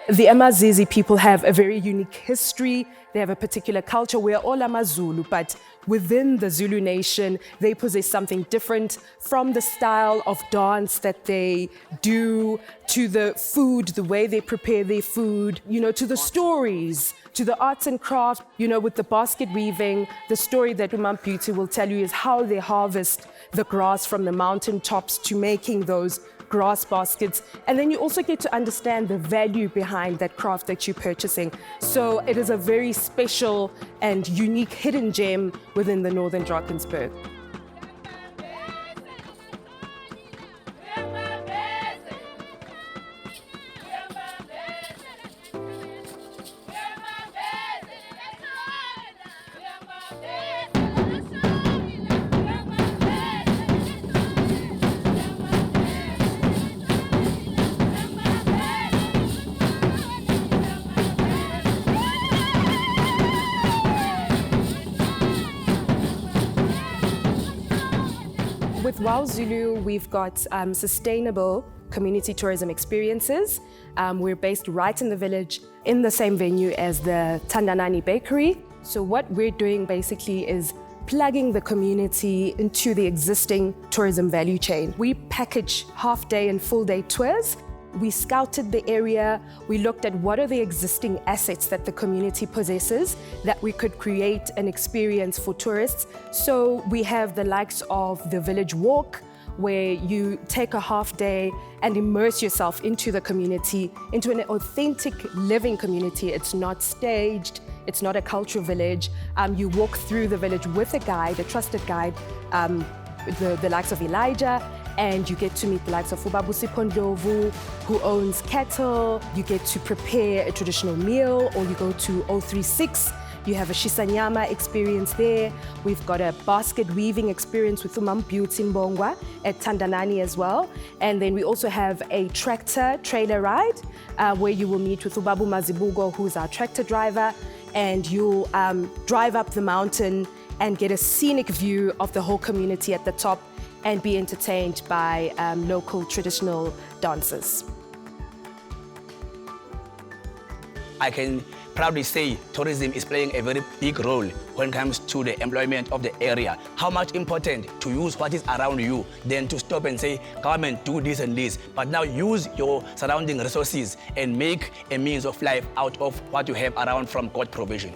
The Amazizi people have a very unique history. They have a particular culture. We're all Amazulu, but within the Zulu nation, they possess something different, from the style of dance that they do, to the food, the way they prepare their food, to the stories, to the arts and craft. With the basket weaving, the story that Umam Beauty will tell you is how they harvest the grass from the mountain tops to making those grass baskets. And then you also get to understand the value behind that craft that you're purchasing. So it is a very special and unique hidden gem within the Northern Drakensberg. With Wow Zulu, we've got sustainable community tourism experiences. We're based right in the village, in the same venue as the Tandanani Bakery. So what we're doing basically is plugging the community into the existing tourism value chain. We package half-day and full-day tours. We scouted the area, we looked at what are the existing assets that the community possesses that we could create an experience for tourists. So we have the likes of the Village Walk, where you take a half day and immerse yourself into the community, into an authentic living community. It's not staged, it's not a cultural village. You walk through the village with a guide, a trusted guide, the likes of Elijah, and you get to meet the likes of Ubabusi Pondlovu, who owns cattle. You get to prepare a traditional meal, or you go to 036. You have a Shisanyama experience there. We've got a basket weaving experience with Umam Beauty Mbongwa at Tandanani as well. And then we also have a tractor trailer ride where you will meet with Ubabu Mazibugo, who's our tractor driver, and you'll drive up the mountain and get a scenic view of the whole community at the top and be entertained by local traditional dancers. I can proudly say tourism is playing a very big role when it comes to the employment of the area. How much important to use what is around you than to stop and say, government, do this and this. But now use your surrounding resources and make a means of life out of what you have around from God provision.